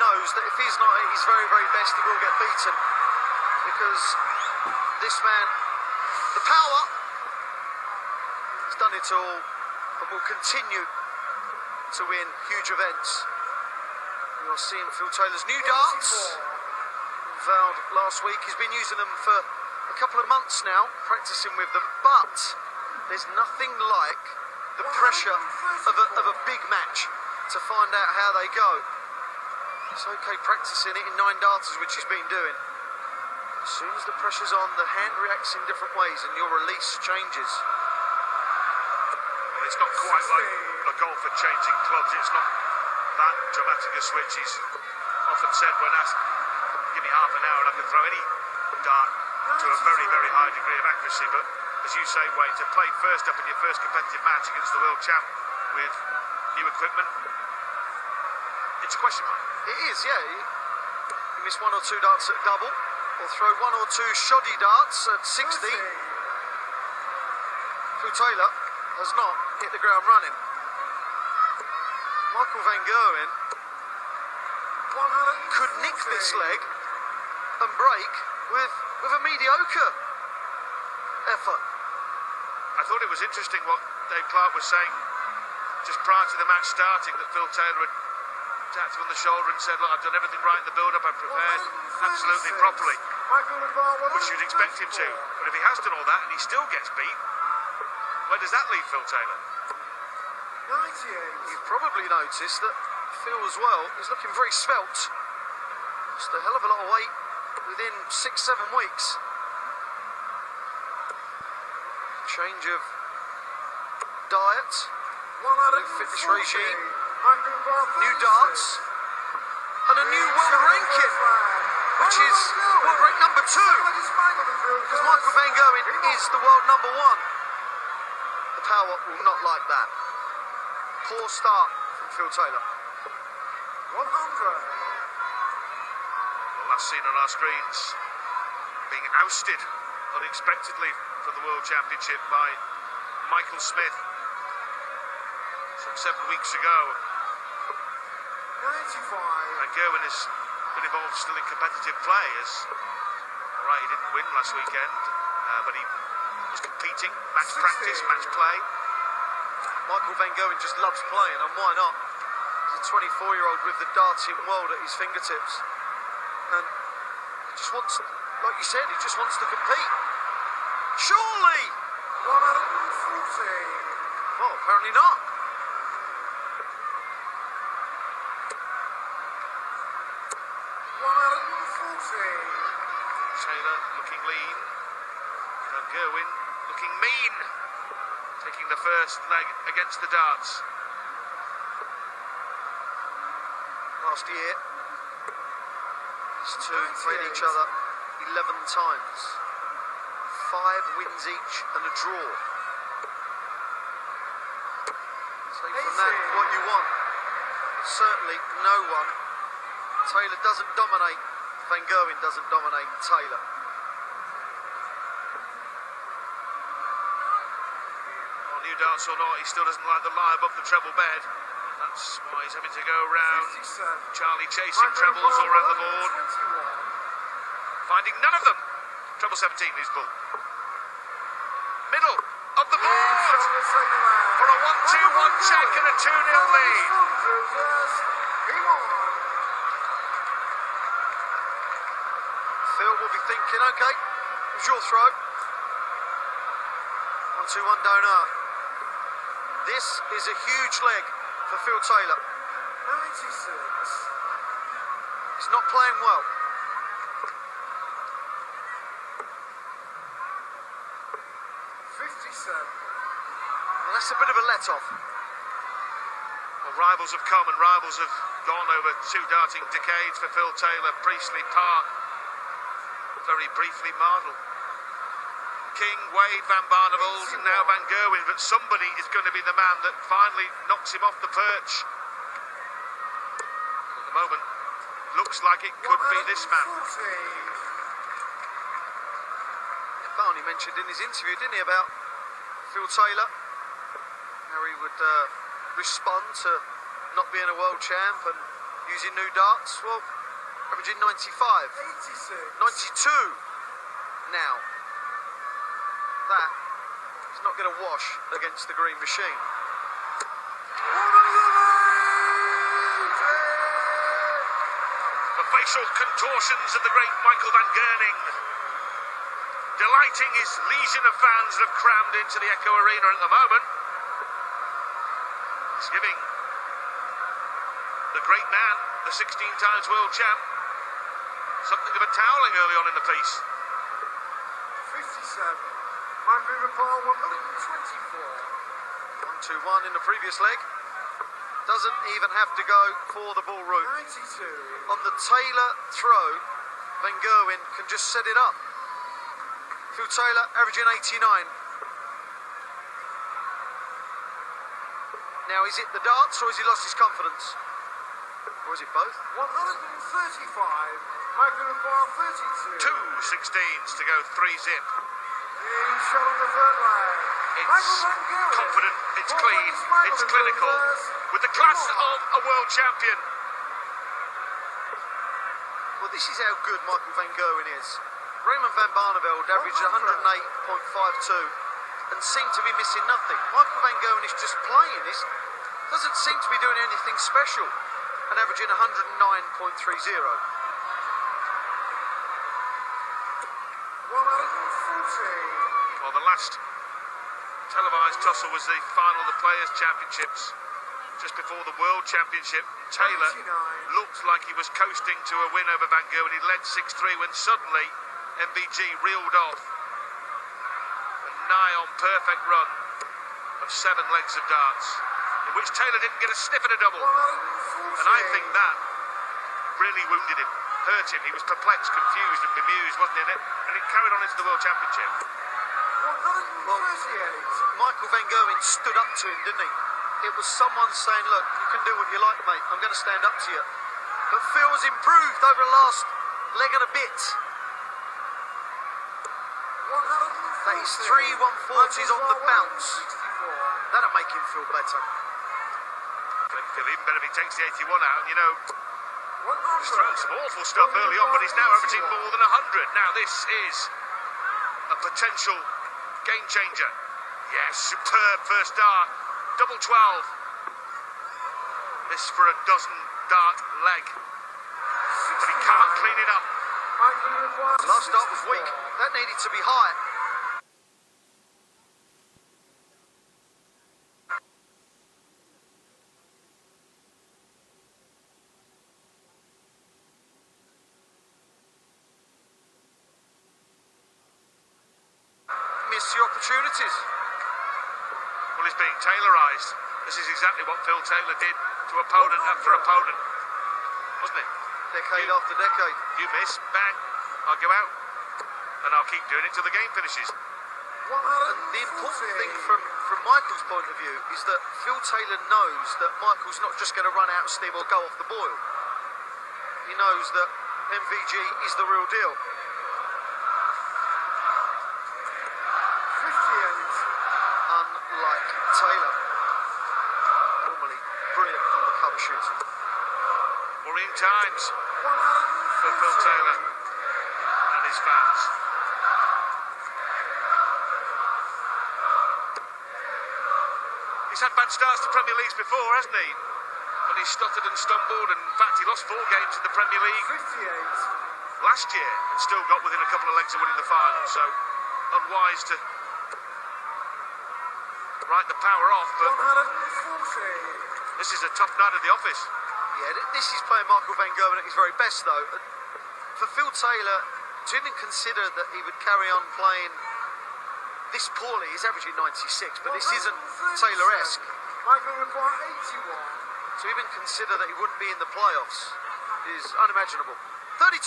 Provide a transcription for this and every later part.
knows that if he's not at his very, very best, he will get beaten. Because this man, the power, has done it all and will continue to win huge events. You're seeing Phil Taylor's new darts, unveiled last week. He's been using them for a couple of months now, practicing with them, but there's nothing like the pressure of a big match to find out how they go. It's okay practicing it in 9 darters, which he's been doing. As soon as the pressure's on, the hand reacts in different ways and your release changes. Well, it's not quite like a golfer changing clubs. It's not that dramatic a switch. He's often said when asked, give me half an hour and I can throw any dart to a very, very high degree of accuracy. But as you say, Wayne, to play first up in your first competitive match against the world champ with new equipment, it's a question mark. It is, yeah. You miss 1 or 2 darts at double, or throw 1 or 2 shoddy darts at 60. Phil Taylor has not hit the ground running. Michael van Gerwen could nick this leg and break with a mediocre effort. I thought it was interesting what Dave Clark was saying just prior to the match starting, that Phil Taylor had tapped him on the shoulder and said, look, I've done everything right in the build-up, I've prepared absolutely properly, which you'd expect him to. But if he has done all that and he still gets beat, where does that leave Phil Taylor? You've probably noticed that Phil as well is looking very svelte. Just a hell of a lot of weight within 6-7 weeks. Change of diet, new fitness regime, new darts, and a new world ranking, which is world rank number 2, because Michael van Gerwen is the world number 1. The power will not like that. Poor start from Phil Taylor. 100. Well, last seen on our screens, being ousted unexpectedly from the World Championship by Michael Smith some 7 weeks ago. 95. And Gerwen has been involved still in competitive play, as alright, he didn't win last weekend, but he was competing, match practice, match play. Michael van Gerwen just loves playing, and why not? He's a 24-year-old with the darting world at his fingertips, and he just wants, like you said, he just wants to compete. Surely! 140. Well, apparently not. Taylor looking lean, and Gerwen looking mean, taking the first leg against the darts. Last year, these two played each other 11 times. 5 wins each and a draw. Take from that what you want. Certainly no one. Taylor doesn't dominate. Van Gerwen doesn't dominate Taylor. Well, new darts or not, he still doesn't like the lie above the treble bed. That's why he's having to go round Charlie chasing trebles all around the board, finding none of them. Treble 17 is full. Middle of the board for a 1-2-1 check and a 2-0 lead. Phil will be thinking, okay, it was your throw. 1-2-1 donor. This is a huge leg for Phil Taylor. 96. He's not playing well. 57. Well, that's a bit of a let-off. Well, rivals have come and rivals have gone over 2 darting decades for Phil Taylor. Priestley, Park, very briefly Mardle, King, Wade, Van Barneveld, and now Van Gerwen. But somebody is going to be the man that finally knocks him off the perch. At the moment, looks like it could be this man. Barney mentioned in his interview, didn't he, about Phil Taylor, how he would respond to not being a world champ, and using new darts, well, averaging 95, 86. 92 now. That is not going to wash against the green machine. The facial contortions of the great Michael van Gerwen, delighting his legion of fans that have crammed into the Echo Arena at the moment. He's giving the great man, the 16 times world champ, something of a toweling early on in the piece. 57. Michael Van 124. 1-2-1 in the previous leg. Doesn't even have to go for the ball route. 92. On the Taylor throw, Van Gerwen can just set it up. Phil Taylor averaging 89. Now, is it the darts or has he lost his confidence? Or is it both? 135. Michael Van 32. Two 16s to go 3-zip. Being shot on the third line. It's Michael Van Gerwen. confident, it's Ball clean, is Michael it's in clinical, reverse. with the class of a world champion. Well, this is how good Michael Van Gerwen is. Raymond van Barneveld averaged 108.52 and seemed to be missing nothing. Michael Van Gerwen is just playing. He doesn't seem to be doing anything special and averaging 109.30. 140. Well, the last televised tussle was the final of the Players' Championships just before the World Championship. Taylor 99. looked like he was coasting to a win over Van Gerwen. He led 6-3 when suddenly MVG reeled off a nigh-on perfect run of 7 legs of darts, in which Taylor didn't get a sniff at a double. 140. And I think that really wounded him, hurt him. He was perplexed, confused and bemused, wasn't he? And it carried on into the World Championship. 138. Michael Van Gerwen stood up to him, didn't he? It was someone saying, look, you can do what you like, mate. I'm going to stand up to you. But Phil's improved over the last leg and a bit. That is 3 140s on the bounce. That'll make him feel better. Make him feel even better if he takes the 81 out. And, you know, he's thrown some awful stuff early on, but he's now averaging more than 100. Now, this is a potential game changer. Yes, superb first dart. Double 12. This for a dozen dart leg. But he can't clean it up. Last dart was weak. That needed to be high. Miss the opportunities. Well, he's being Taylorised. This is exactly what Phil Taylor did to opponent after opponent, wasn't it? Decade after decade. You miss, bang, I'll go out. And I'll keep doing it till the game finishes. And the important thing from Michael's point of view is that Phil Taylor knows that Michael's not just going to run out of steam or go off the boil. He knows that MVG is the real deal. 58. Unlike Taylor. Normally brilliant on the cover shooting. Worrying times for Phil Taylor and his fans. He's had bad starts to Premier Leagues before, hasn't he? When he stuttered and stumbled, and in fact he lost 4 games in the Premier League 58. last year and still got within a couple of legs of winning the final. So unwise to write the power off, but 140. this is a tough night at the office. Yeah, this is playing Michael Van Gerwen at his very best, though. For Phil Taylor to even consider that he would carry on playing this poorly, he's averaging 96, but this isn't Taylor-esque. Michael require 81. To even consider that he wouldn't be in the playoffs is unimaginable. 32!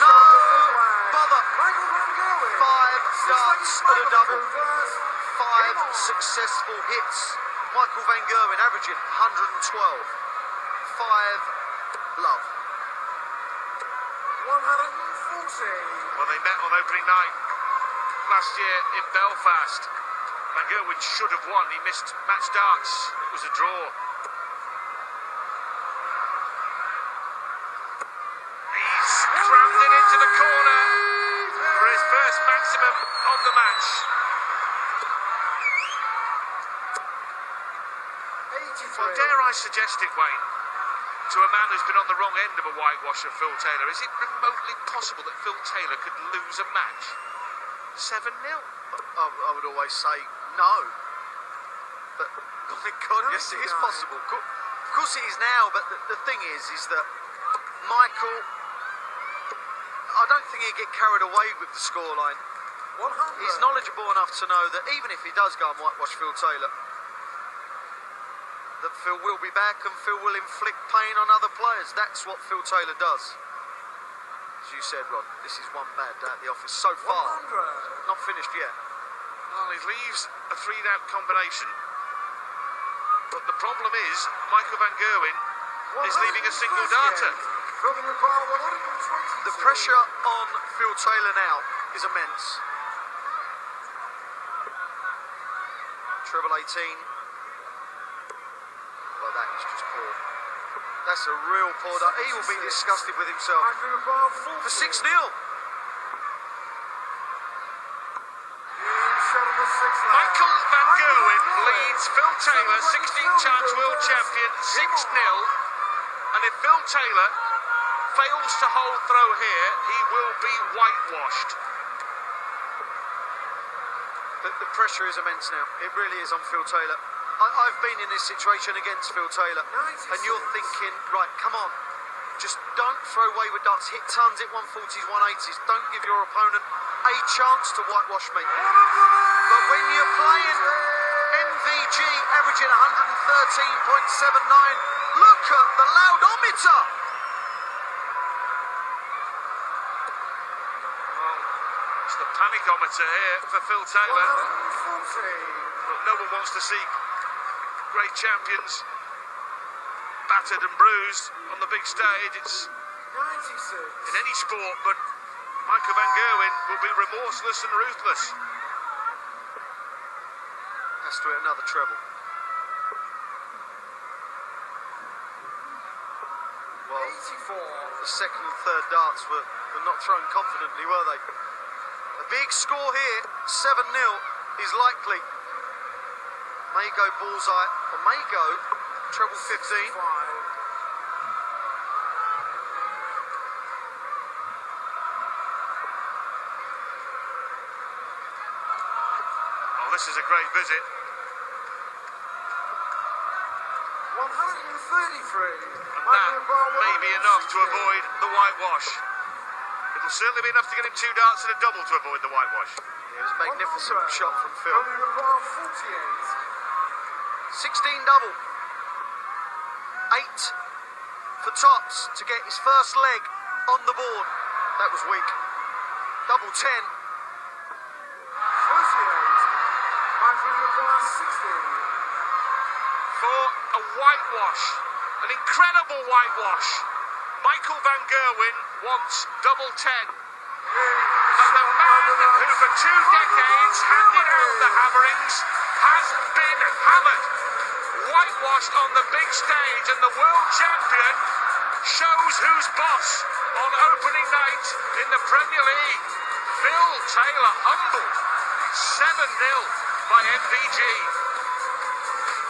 No bother! Michael Van Gerwen. 5 darts at a double. 5 5 successful hits. Michael Van Gerwen averaging 112. 5 love. 140. Well, they met on opening night last year in Belfast. Van Gerwen should have won. He missed match darts. It was a draw. it into the corner for his first maximum of the match. 83. Well, dare I suggest it, Wayne, to a man who's been on the wrong end of a whitewash of Phil Taylor, is it remotely possible that Phil Taylor could lose a match 7-0? I would always say no. But, my God, yes, it is possible. Of course it is now, but the thing is that Michael, I don't think he'd get carried away with the scoreline. 100. He's knowledgeable enough to know that even if he does go and whitewash Phil Taylor, that Phil will be back and Phil will inflict pain on other players. That's what Phil Taylor does. As you said, Rod, this is one bad day at the office so far. 100. Not finished yet. Well, he leaves a 3-out combination, but the problem is Michael van Gerwen is leaving a single darter. Filming required 122. The pressure on Phil Taylor now is immense. Treble 18. Well, that is just poor. That's a real poor dart. He will be disgusted with himself. Michael required 40. For 6-0. Michael van Gerwen leads Phil Taylor, 16-time world champion, 6-0. And if Phil Taylor fails to hold throw here, he will be whitewashed. The pressure is immense now. It really is on Phil Taylor. I've been in this situation against Phil Taylor. And you're thinking, right, come on. Just don't throw wayward darts. Hit tons, hit 140s, 180s. Don't give your opponent a chance to whitewash me. But when you're playing MVG averaging 113.79, look at the loudometer. Well, it's the panicometer here for Phil Taylor. 140. But no one wants to see great champions battered and bruised on the big stage. It's 96. in any sport, but Michael van Gerwen will be remorseless and ruthless. Has to hit another treble. Well, 84. the second and third darts were not thrown confidently, were they? A big score here, 7-0, is likely. May go bullseye, or may go treble 15. 65. Oh, this is a great visit. 133. And that may be enough to avoid the whitewash. It'll certainly be enough to get him 2 darts and a double to avoid the whitewash. It was a magnificent shot from Phil. Only required 48. 16 double. 8 for tops to get his first leg on the board. That was weak. Double 10. 38. Michael required 60. For a whitewash, an incredible whitewash, Michael van Gerwen wants double 10. And the man who for 2 decades handed out the hammerings has been hammered. Whitewashed on the big stage, and the world champion shows who's boss on opening night in the Premier League. Phil Taylor humbled 7-0 by MVG.